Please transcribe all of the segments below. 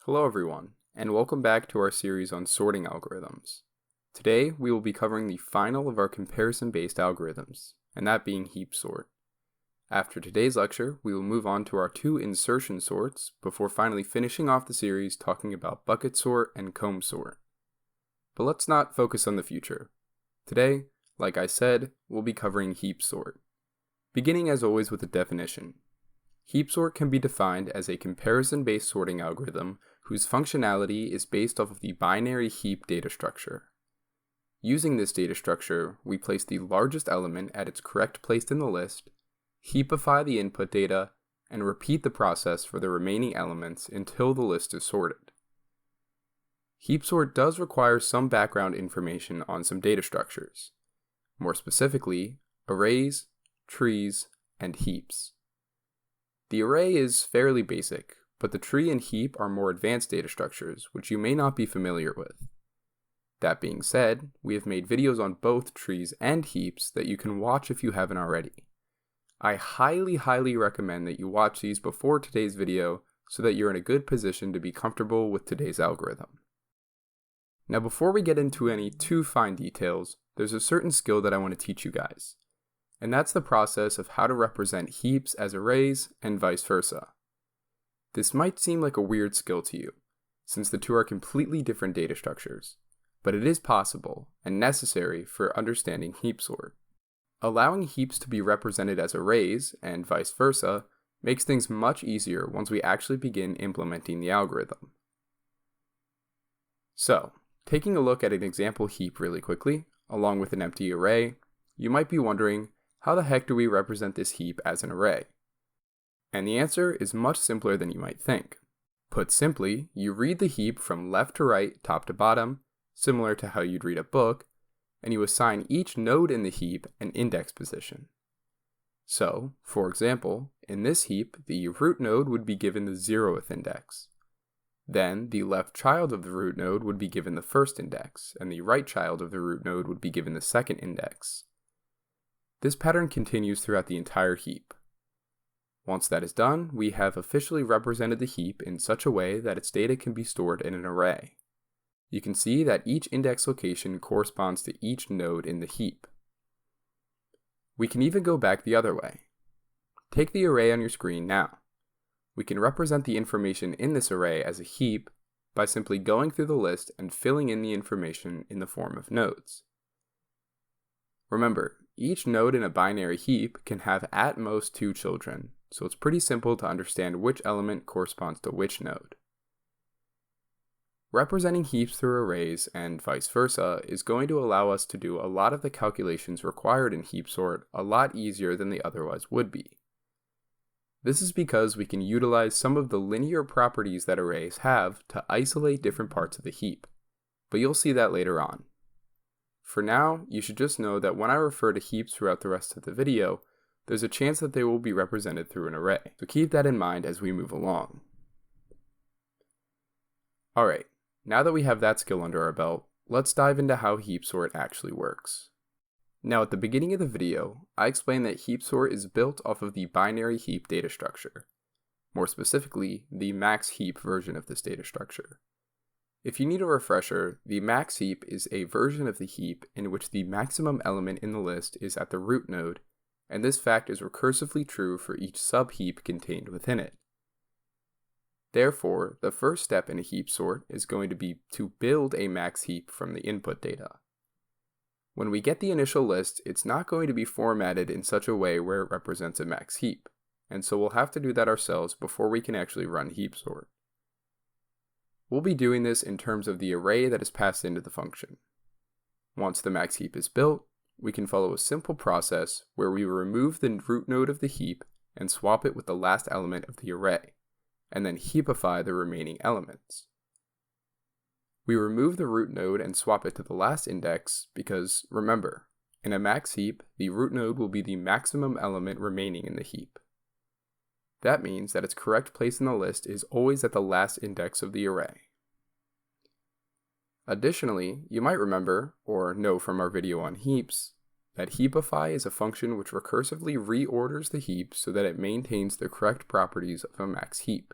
Hello everyone, and welcome back to our series on sorting algorithms. Today, we will be covering the final of our comparison-based algorithms, and that being heap sort. After today's lecture, we will move on to our two insertion sorts before finally finishing off the series talking about bucket sort and comb sort. But let's not focus on the future. Today, like I said, we'll be covering heap sort. Beginning as always with a definition. Heap sort can be defined as a comparison-based sorting algorithm whose functionality is based off of the binary heap data structure. Using this data structure, we place the largest element at its correct place in the list, heapify the input data, and repeat the process for the remaining elements until the list is sorted. Heap sort does require some background information on some data structures, more specifically, arrays, trees, and heaps. The array is fairly basic, but the tree and heap are more advanced data structures, which you may not be familiar with. That being said, we have made videos on both trees and heaps that you can watch if you haven't already. I highly recommend that you watch these before today's video so that you're in a good position to be comfortable with today's algorithm. Now before we get into any too fine details, there's a certain skill that I want to teach you guys. And that's the process of how to represent heaps as arrays and vice versa. This might seem like a weird skill to you, since the two are completely different data structures, but it is possible and necessary for understanding heap sort. Allowing heaps to be represented as arrays and vice versa makes things much easier once we actually begin implementing the algorithm. So, taking a look at an example heap really quickly, along with an empty array, you might be wondering, how the heck do we represent this heap as an array? And the answer is much simpler than you might think. Put simply, you read the heap from left to right, top to bottom, similar to how you'd read a book, and you assign each node in the heap an index position. So, for example, in this heap, the root node would be given the 0th index. Then, the left child of the root node would be given the first index, and the right child of the root node would be given the second index. This pattern continues throughout the entire heap. Once that is done, we have officially represented the heap in such a way that its data can be stored in an array. You can see that each index location corresponds to each node in the heap. We can even go back the other way. Take the array on your screen now. We can represent the information in this array as a heap by simply going through the list and filling in the information in the form of nodes. Remember, each node in a binary heap can have at most 2 children, so it's pretty simple to understand which element corresponds to which node. Representing heaps through arrays and vice versa is going to allow us to do a lot of the calculations required in heap sort a lot easier than they otherwise would be. This is because we can utilize some of the linear properties that arrays have to isolate different parts of the heap, but you'll see that later on. For now, you should just know that when I refer to heaps throughout the rest of the video, there's a chance that they will be represented through an array, so keep that in mind as we move along. Alright, now that we have that skill under our belt, let's dive into how heap sort actually works. Now at the beginning of the video, I explained that heap sort is built off of the binary heap data structure. More specifically, the max heap version of this data structure. If you need a refresher, the max heap is a version of the heap in which the maximum element in the list is at the root node, and this fact is recursively true for each sub-heap contained within it. Therefore, the first step in a heap sort is going to be to build a max heap from the input data. When we get the initial list, it's not going to be formatted in such a way where it represents a max heap, and so we'll have to do that ourselves before we can actually run heap sort. We'll be doing this in terms of the array that is passed into the function. Once the max heap is built, we can follow a simple process where we remove the root node of the heap and swap it with the last element of the array, and then heapify the remaining elements. We remove the root node and swap it to the last index because, remember, in a max heap, the root node will be the maximum element remaining in the heap. That means that its correct place in the list is always at the last index of the array. Additionally, you might remember, or know from our video on heaps, that heapify is a function which recursively reorders the heap so that it maintains the correct properties of a max heap.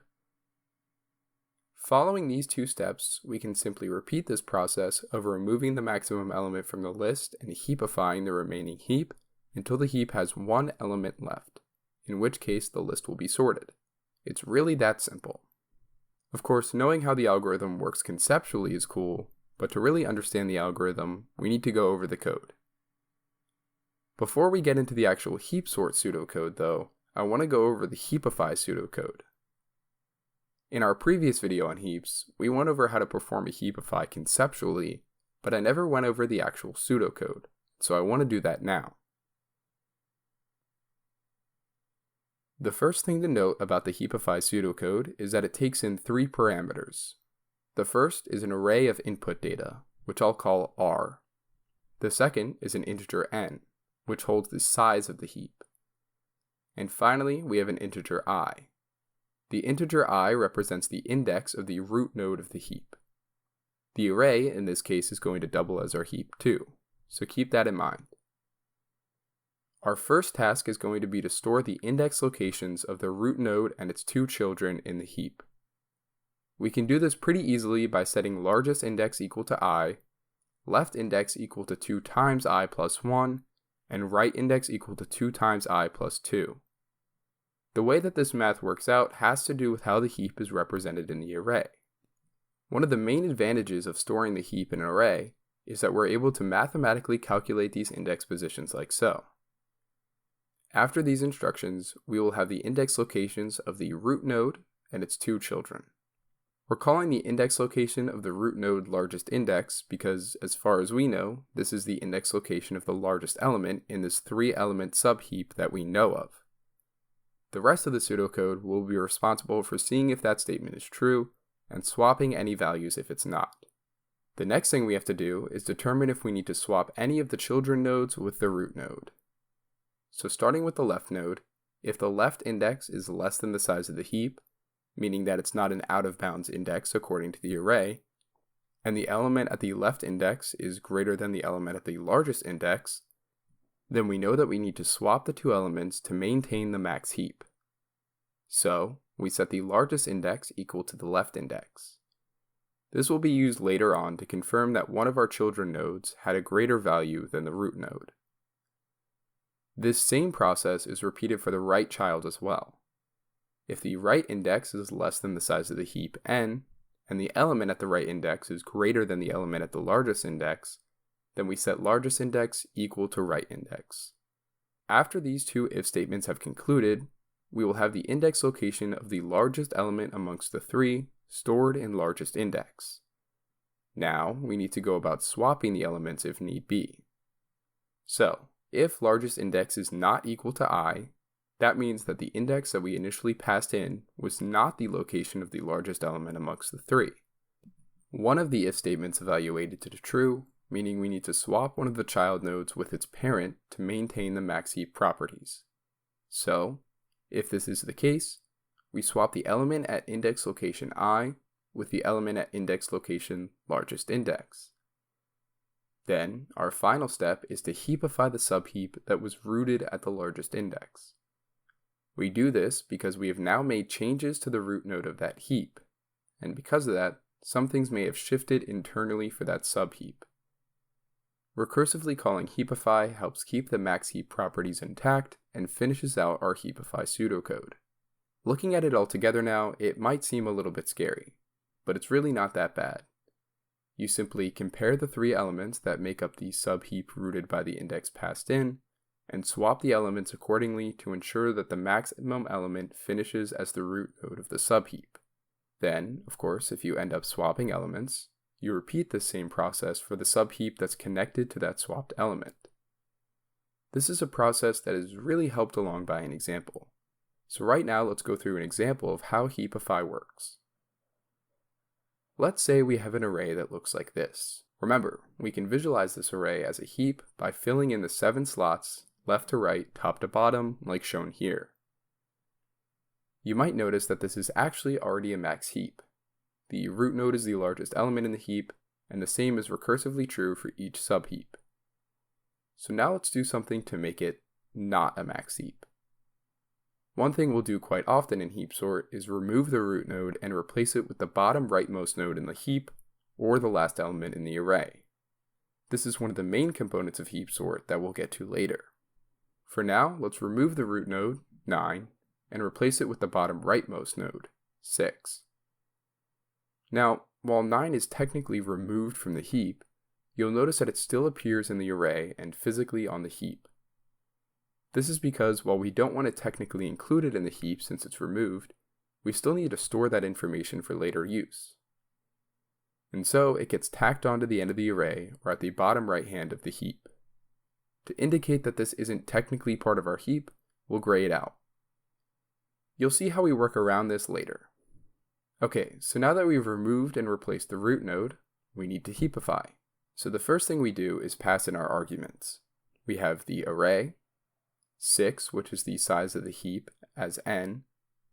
Following these two steps, we can simply repeat this process of removing the maximum element from the list and heapifying the remaining heap until the heap has one element left, in which case the list will be sorted. It's really that simple. Of course, knowing how the algorithm works conceptually is cool, but to really understand the algorithm, we need to go over the code. Before we get into the actual HeapSort pseudocode though, I want to go over the Heapify pseudocode. In our previous video on heaps, we went over how to perform a heapify conceptually, but I never went over the actual pseudocode, so I want to do that now. The first thing to note about the Heapify pseudocode is that it takes in three parameters. The first is an array of input data, which I'll call R. The second is an integer n, which holds the size of the heap. And finally, we have an integer I. The integer I represents the index of the root node of the heap. The array, in this case, is going to double as our heap too, so keep that in mind. Our first task is going to be to store the index locations of the root node and its two children in the heap. We can do this pretty easily by setting largest index equal to I, left index equal to 2 times I plus 1, and right index equal to 2 times I plus 2. The way that this math works out has to do with how the heap is represented in the array. One of the main advantages of storing the heap in an array is that we're able to mathematically calculate these index positions like so. After these instructions, we will have the index locations of the root node and its two children. We're calling the index location of the root node largest index because, as far as we know, this is the index location of the largest element in this 3-element subheap that we know of. The rest of the pseudocode will be responsible for seeing if that statement is true and swapping any values if it's not. The next thing we have to do is determine if we need to swap any of the children nodes with the root node. So starting with the left node, if the left index is less than the size of the heap, meaning that it's not an out-of-bounds index according to the array, and the element at the left index is greater than the element at the largest index, then we know that we need to swap the two elements to maintain the max heap. So, we set the largest index equal to the left index. This will be used later on to confirm that one of our children nodes had a greater value than the root node. This same process is repeated for the right child as well. If the right index is less than the size of the heap n, and the element at the right index is greater than the element at the largest index, then we set largest index equal to right index. After these two if statements have concluded, we will have the index location of the largest element amongst the three stored in largest index. Now, we need to go about swapping the elements if need be. So, if largest index is not equal to I, that means that the index that we initially passed in was not the location of the largest element amongst the three. One of the if statements evaluated to true, meaning we need to swap one of the child nodes with its parent to maintain the max heap properties. So, if this is the case, we swap the element at index location I with the element at index location largest index. Then, our final step is to heapify the subheap that was rooted at the largest index. We do this because we have now made changes to the root node of that heap, and because of that, some things may have shifted internally for that subheap. Recursively calling Heapify helps keep the max heap properties intact and finishes out our Heapify pseudocode. Looking at it all together now, it might seem a little bit scary, but it's really not that bad. You simply compare the three elements that make up the subheap rooted by the index passed in, and swap the elements accordingly to ensure that the maximum element finishes as the root node of the subheap. Then, of course, if you end up swapping elements, you repeat this same process for the subheap that's connected to that swapped element. This is a process that is really helped along by an example. So right now, let's go through an example of how Heapify works. Let's say we have an array that looks like this. Remember, we can visualize this array as a heap by filling in the 7 slots, left to right, top to bottom, like shown here. You might notice that this is actually already a max heap. The root node is the largest element in the heap, and the same is recursively true for each subheap. So now let's do something to make it not a max heap. One thing we'll do quite often in HeapSort is remove the root node and replace it with the bottom rightmost node in the heap, or the last element in the array. This is one of the main components of HeapSort that we'll get to later. For now, let's remove the root node, 9, and replace it with the bottom rightmost node, 6. Now, while 9 is technically removed from the heap, you'll notice that it still appears in the array and physically on the heap. This is because while we don't want to technically include it in the heap since it's removed, we still need to store that information for later use. And so it gets tacked onto the end of the array or at the bottom right hand of the heap. To indicate that this isn't technically part of our heap, we'll gray it out. You'll see how we work around this later. Okay, so now that we've removed and replaced the root node, we need to heapify. So the first thing we do is pass in our arguments. We have the array, 6, which is the size of the heap, as n,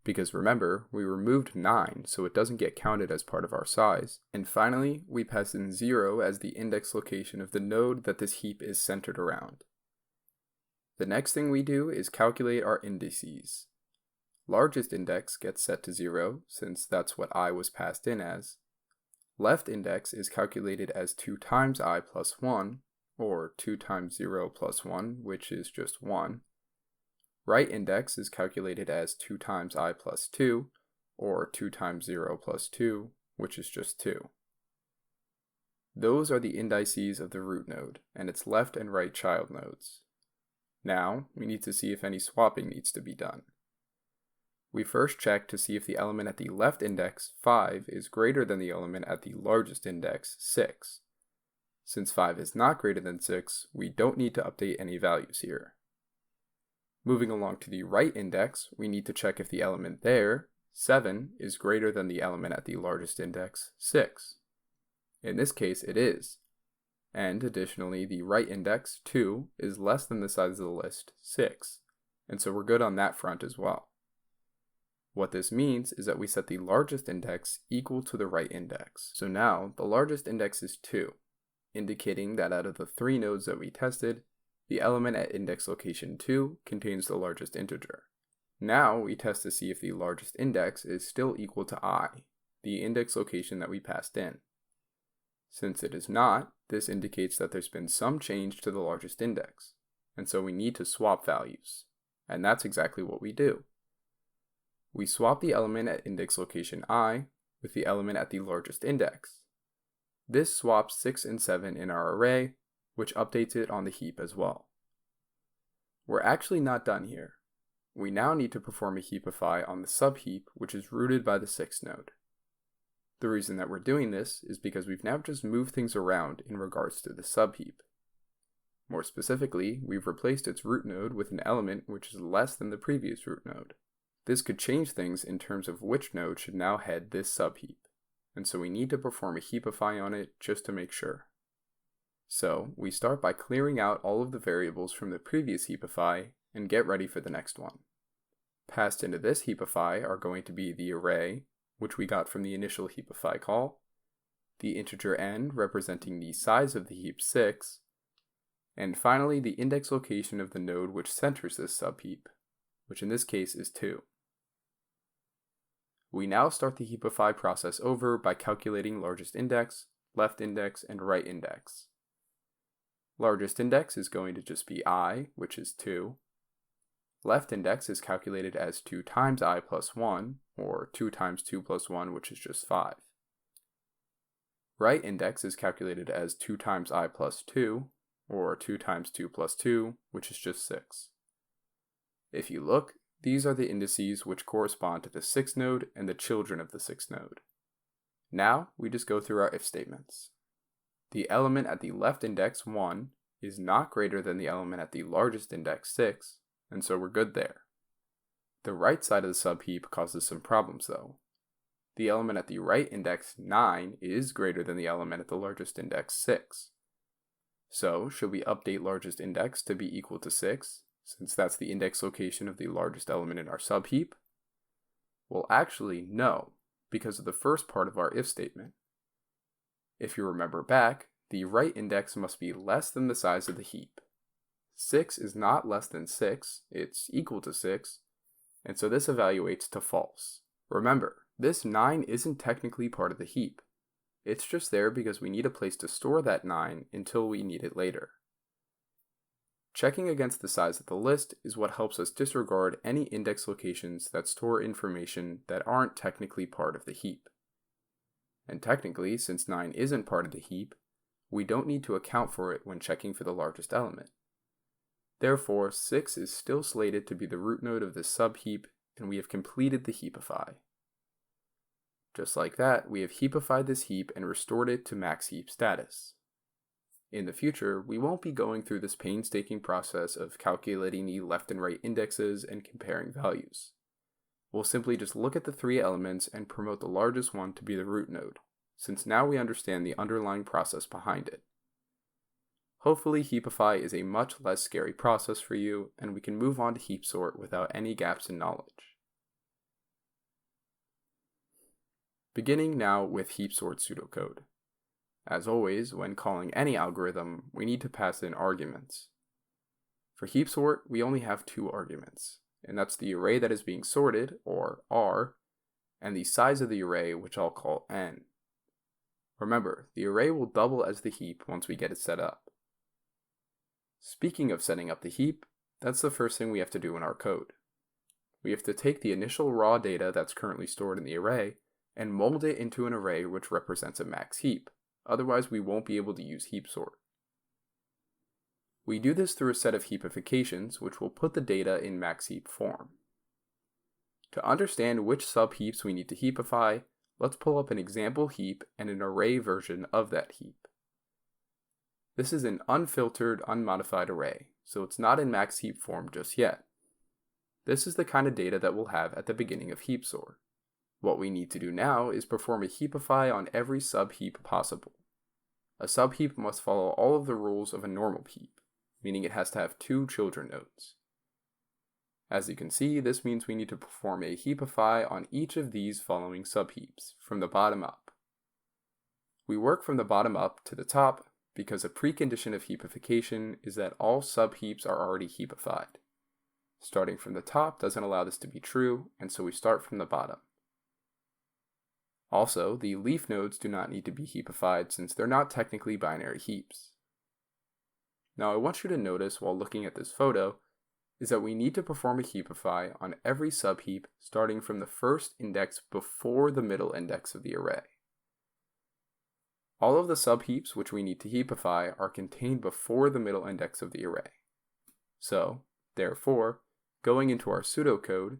because remember, we removed 9, so it doesn't get counted as part of our size. And finally, we pass in 0 as the index location of the node that this heap is centered around. The next thing we do is calculate our indices. Largest index gets set to 0, since that's what I was passed in as. Left index is calculated as 2 times I plus 1, or 2 times 0 plus 1, which is just 1. Right index is calculated as 2 times I plus 2, or 2 times 0 plus 2, which is just 2. Those are the indices of the root node, and its left and right child nodes. Now, we need to see if any swapping needs to be done. We first check to see if the element at the left index, 5, is greater than the element at the largest index, 6. Since 5 is not greater than 6, we don't need to update any values here. Moving along to the right index, we need to check if the element there, 7, is greater than the element at the largest index, 6. In this case, it is. And additionally, the right index, 2, is less than the size of the list, 6. And so we're good on that front as well. What this means is that we set the largest index equal to the right index. So now, the largest index is 2, indicating that out of the 3 nodes that we tested, the element at index location 2 contains the largest integer. Now we test to see if the largest index is still equal to I, the index location that we passed in. Since it is not, this indicates that there's been some change to the largest index, and so we need to swap values. And that's exactly what we do. We swap the element at index location I with the element at the largest index. This swaps 6 and 7 in our array, which updates it on the heap as well. We're actually not done here. We now need to perform a heapify on the subheap, which is rooted by the 6th node. The reason that we're doing this is because we've now just moved things around in regards to the subheap. More specifically, we've replaced its root node with an element which is less than the previous root node. This could change things in terms of which node should now head this subheap, and so we need to perform a heapify on it just to make sure. So, we start by clearing out all of the variables from the previous heapify and get ready for the next one. Passed into this heapify are going to be the array, which we got from the initial heapify call, the integer n representing the size of the heap 6, and finally the index location of the node which centers this subheap, which in this case is 2. We now start the Heapify process over by calculating largest index, left index, and right index. Largest index is going to just be I, which is 2. Left index is calculated as 2 times I plus 1, or 2 times 2 plus 1, which is just 5. Right index is calculated as 2 times I plus 2, or 2 times 2 plus 2, which is just 6. If you look, these are the indices which correspond to the 6th node and the children of the 6th node. Now, we just go through our if statements. The element at the left index, 1, is not greater than the element at the largest index, 6, and so we're good there. The right side of the subheap causes some problems though. The element at the right index, 9, is greater than the element at the largest index, 6. So, should we update largest index to be equal to 6, since that's the index location of the largest element in our subheap? Well, actually, no, because of the first part of our if statement. If you remember back, the right index must be less than the size of the heap. 6 is not less than 6, it's equal to 6, and so this evaluates to false. Remember, this 9 isn't technically part of the heap. It's just there because we need a place to store that 9 until we need it later. Checking against the size of the list is what helps us disregard any index locations that store information that aren't technically part of the heap. And technically, since 9 isn't part of the heap, we don't need to account for it when checking for the largest element. Therefore, 6 is still slated to be the root node of this subheap, and we have completed the Heapify. Just like that, we have heapified this heap and restored it to max heap status. In the future, we won't be going through this painstaking process of calculating the left and right indexes and comparing values. We'll simply just look at the 3 elements and promote the largest one to be the root node, since now we understand the underlying process behind it. Hopefully Heapify is a much less scary process for you, and we can move on to HeapSort without any gaps in knowledge. Beginning now with HeapSort Pseudocode. As always, when calling any algorithm, we need to pass in arguments. For HeapSort, we only have 2 arguments, and that's the array that is being sorted, or R, and the size of the array, which I'll call N. Remember, the array will double as the heap once we get it set up. Speaking of setting up the heap, that's the first thing we have to do in our code. We have to take the initial raw data that's currently stored in the array and mold it into an array which represents a max heap. Otherwise, we won't be able to use HeapSort. We do this through a set of heapifications, which will put the data in max heap form. To understand which subheaps we need to heapify, let's pull up an example heap and an array version of that heap. This is an unfiltered, unmodified array, so it's not in max heap form just yet. This is the kind of data that we'll have at the beginning of HeapSort. What we need to do now is perform a heapify on every subheap possible. A subheap must follow all of the rules of a normal heap, meaning it has to have 2 children nodes. As you can see, this means we need to perform a heapify on each of these following subheaps, from the bottom up. We work from the bottom up to the top because a precondition of heapification is that all subheaps are already heapified. Starting from the top doesn't allow this to be true, and so we start from the bottom. Also, the leaf nodes do not need to be heapified since they're not technically binary heaps. Now I want you to notice while looking at this photo is that we need to perform a heapify on every subheap starting from the first index before the middle index of the array. All of the subheaps which we need to heapify are contained before the middle index of the array. So, therefore, going into our pseudocode,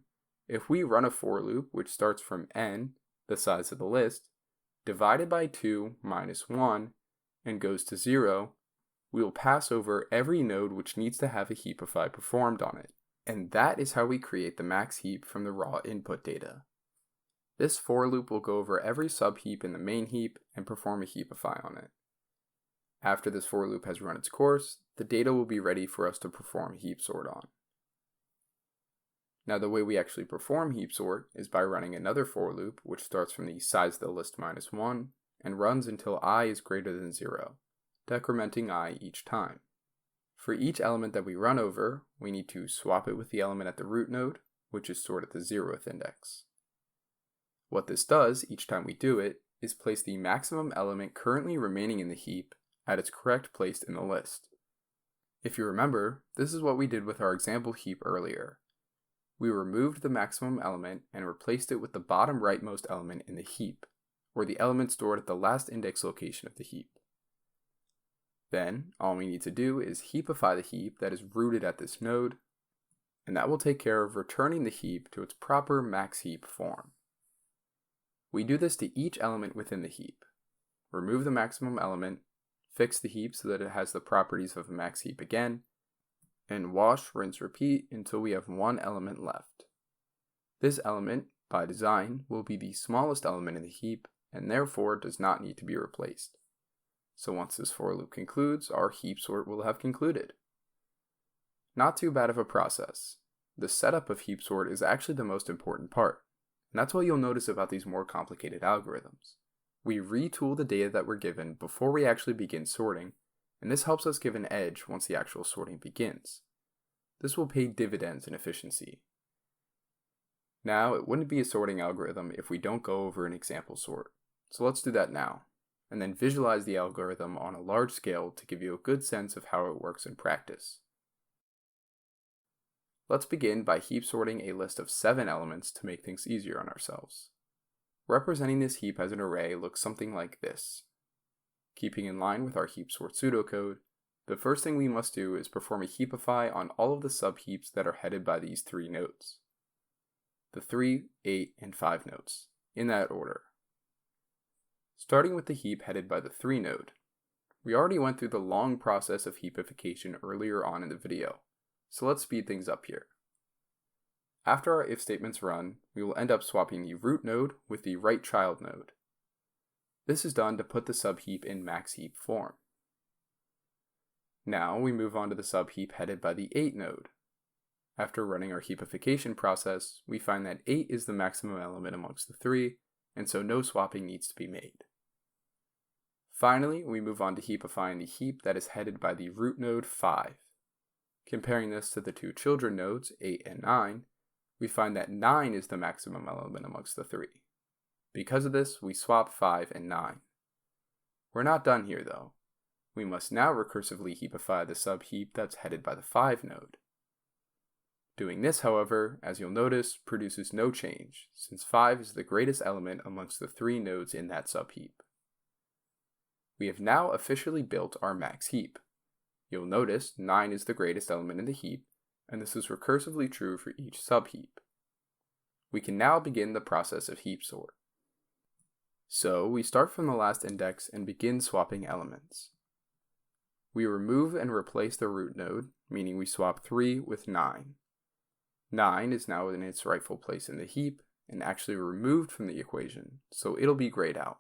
if we run a for loop which starts from n, the size of the list, divided by 2 minus 1, and goes to 0, we will pass over every node which needs to have a heapify performed on it. And that is how we create the max heap from the raw input data. This for loop will go over every subheap in the main heap and perform a heapify on it. After this for loop has run its course, the data will be ready for us to perform HeapSort on. Now the way we actually perform HeapSort is by running another for loop which starts from the size of the list minus 1 and runs until I is greater than 0, decrementing I each time. For each element that we run over, we need to swap it with the element at the root node, which is stored at the 0th index. What this does each time we do it is place the maximum element currently remaining in the heap at its correct place in the list. If you remember, this is what we did with our example heap earlier. We removed the maximum element and replaced it with the bottom rightmost element in the heap, or the element stored at the last index location of the heap. Then, all we need to do is heapify the heap that is rooted at this node, and that will take care of returning the heap to its proper max heap form. We do this to each element within the heap. Remove the maximum element, fix the heap so that it has the properties of a max heap again, and wash, rinse, repeat until we have 1 element left. This element, by design, will be the smallest element in the heap and therefore does not need to be replaced. So once this for loop concludes, our HeapSort will have concluded. Not too bad of a process. The setup of HeapSort is actually the most important part, and that's what you'll notice about these more complicated algorithms. We retool the data that we're given before we actually begin sorting, and this helps us give an edge once the actual sorting begins. This will pay dividends in efficiency. Now, it wouldn't be a sorting algorithm if we don't go over an example sort. So let's do that now, and then visualize the algorithm on a large scale to give you a good sense of how it works in practice. Let's begin by heap sorting a list of 7 elements to make things easier on ourselves. Representing this heap as an array looks something like this. Keeping in line with our HeapSort pseudocode, the first thing we must do is perform a heapify on all of the subheaps that are headed by these 3 nodes. The 3, 8, and 5 nodes, in that order. Starting with the heap headed by the 3 node. We already went through the long process of heapification earlier on in the video, so let's speed things up here. After our if statements run, we will end up swapping the root node with the right child node. This is done to put the subheap in max heap form. Now we move on to the subheap headed by the 8 node. After running our heapification process, we find that 8 is the maximum element amongst the 3, and so no swapping needs to be made. Finally, we move on to heapifying the heap that is headed by the root node 5. Comparing this to the 2 children nodes, 8 and 9, we find that 9 is the maximum element amongst the 3. Because of this, we swap 5 and 9. We're not done here though. We must now recursively heapify the subheap that's headed by the 5 node. Doing this, however, as you'll notice, produces no change, since 5 is the greatest element amongst the 3 nodes in that subheap. We have now officially built our max heap. You'll notice 9 is the greatest element in the heap, and this is recursively true for each subheap. We can now begin the process of heap sort. So we start from the last index and begin swapping elements. We remove and replace the root node, meaning we swap 3 with 9. 9 is now in its rightful place in the heap and actually removed from the equation, so it'll be grayed out.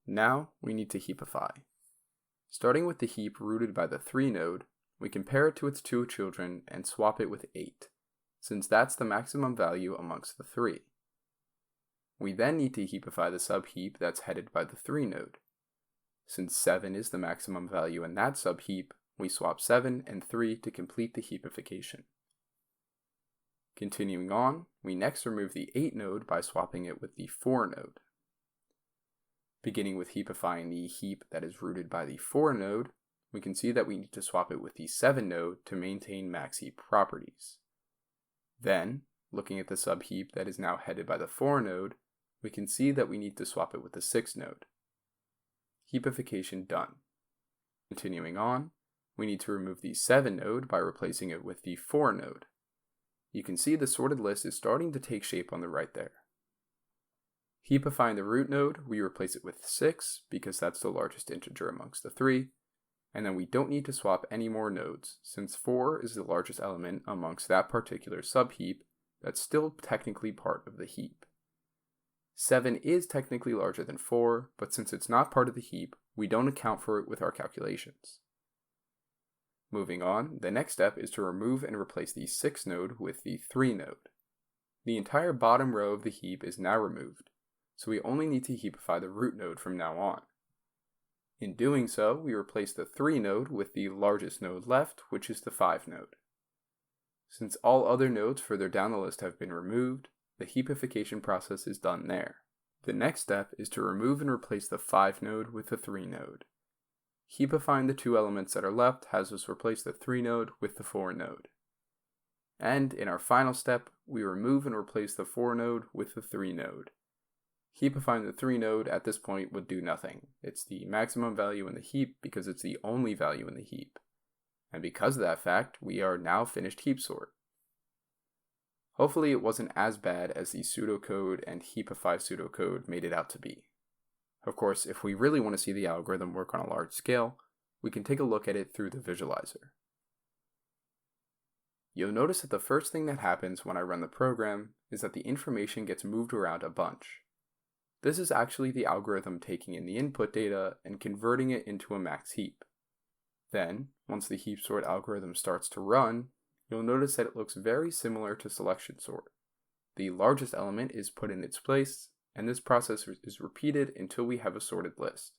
Now we need to heapify. Starting with the heap rooted by the 3 node, we compare it to its 2 children and swap it with 8, since that's the maximum value amongst the 3. We then need to heapify the subheap that's headed by the 3 node. Since 7 is the maximum value in that subheap, we swap 7 and 3 to complete the heapification. Continuing on, we next remove the 8 node by swapping it with the 4 node. Beginning with heapifying the heap that is rooted by the 4 node, we can see that we need to swap it with the 7 node to maintain max heap properties. Then, looking at the subheap that is now headed by the 4 node, we can see that we need to swap it with the 6 node. Heapification done. Continuing on, we need to remove the 7 node by replacing it with the 4 node. You can see the sorted list is starting to take shape on the right there. Heapifying the root node, we replace it with 6 because that's the largest integer amongst the 3, and then we don't need to swap any more nodes since 4 is the largest element amongst that particular subheap that's still technically part of the heap. 7 is technically larger than 4, but since it's not part of the heap, we don't account for it with our calculations. Moving on, the next step is to remove and replace the 6 node with the 3 node. The entire bottom row of the heap is now removed, so we only need to heapify the root node from now on. In doing so, we replace the 3 node with the largest node left, which is the 5 node. Since all other nodes further down the list have been removed, the heapification process is done there. The next step is to remove and replace the 5 node with the 3 node. Heapifying the 2 elements that are left has us replace the 3 node with the 4 node. And in our final step, we remove and replace the 4 node with the 3 node. Heapifying the 3 node at this point would do nothing. It's the maximum value in the heap because it's the only value in the heap. And because of that fact, we are now finished heap sort. Hopefully it wasn't as bad as the pseudocode and Heapify Pseudocode made it out to be. Of course, if we really want to see the algorithm work on a large scale, we can take a look at it through the visualizer. You'll notice that the first thing that happens when I run the program is that the information gets moved around a bunch. This is actually the algorithm taking in the input data and converting it into a max heap. Then, once the heap sort algorithm starts to run, you'll notice that it looks very similar to selection sort. The largest element is put in its place, and this process is repeated until we have a sorted list.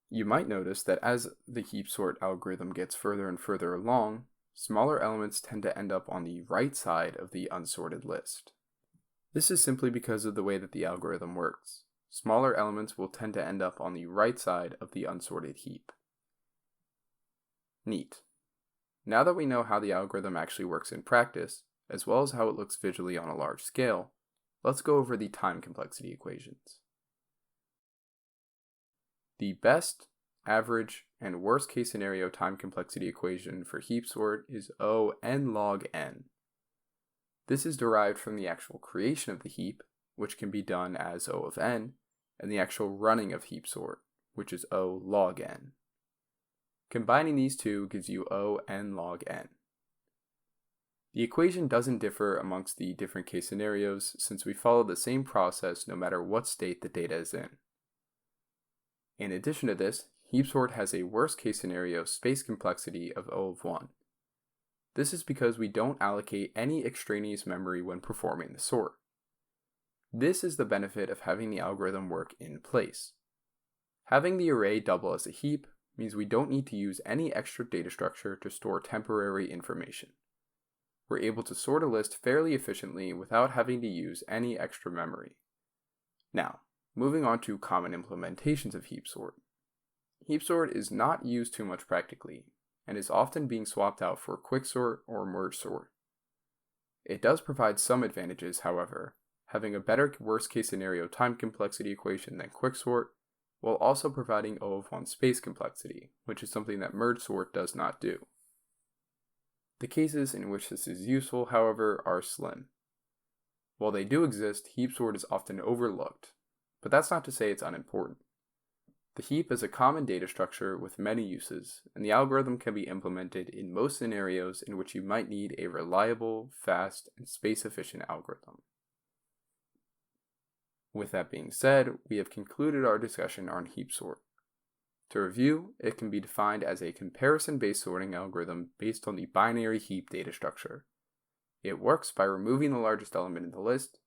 You might notice that as the heap sort algorithm gets further and further along, smaller elements tend to end up on the right side of the unsorted list. This is simply because of the way that the algorithm works. Smaller elements will tend to end up on the right side of the unsorted heap. Neat. Now that we know how the algorithm actually works in practice, as well as how it looks visually on a large scale, let's go over the time complexity equations. The best, average, and worst case scenario time complexity equation for HeapSort is O n log n. This is derived from the actual creation of the heap, which can be done as O of n, and the actual running of HeapSort, which is O log n. Combining these two gives you O n log n. The equation doesn't differ amongst the different case scenarios since we follow the same process no matter what state the data is in. In addition to this, HeapSort has a worst case scenario space complexity of O of 1. This is because we don't allocate any extraneous memory when performing the sort. This is the benefit of having the algorithm work in place. Having the array double as a heap means we don't need to use any extra data structure to store temporary information. We're able to sort a list fairly efficiently without having to use any extra memory. Now, moving on to common implementations of HeapSort. HeapSort is not used too much practically, and is often being swapped out for quicksort or merge sort. It does provide some advantages, however, having a better worst case scenario time complexity equation than quicksort, while also providing O of 1 space complexity, which is something that merge sort does not do. The cases in which this is useful, however, are slim. While they do exist, HeapSort is often overlooked, but that's not to say it's unimportant. The heap is a common data structure with many uses, and the algorithm can be implemented in most scenarios in which you might need a reliable, fast, and space-efficient algorithm. With that being said, we have concluded our discussion on HeapSort. To review, it can be defined as a comparison-based sorting algorithm based on the binary heap data structure. It works by removing the largest element in the list,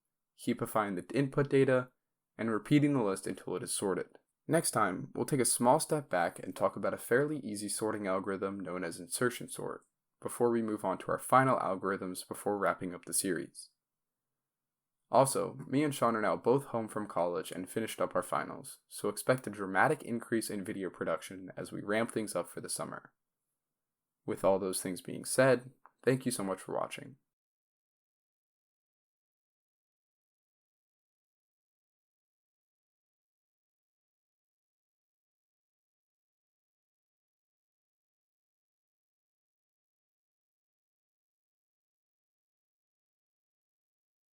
heapifying the input data, and repeating the list until it is sorted. Next time, we'll take a small step back and talk about a fairly easy sorting algorithm known as insertion sort, before we move on to our final algorithms before wrapping up the series. Also, me and Sean are now both home from college and finished up our finals, so expect a dramatic increase in video production as we ramp things up for the summer. With all those things being said, thank you so much for watching.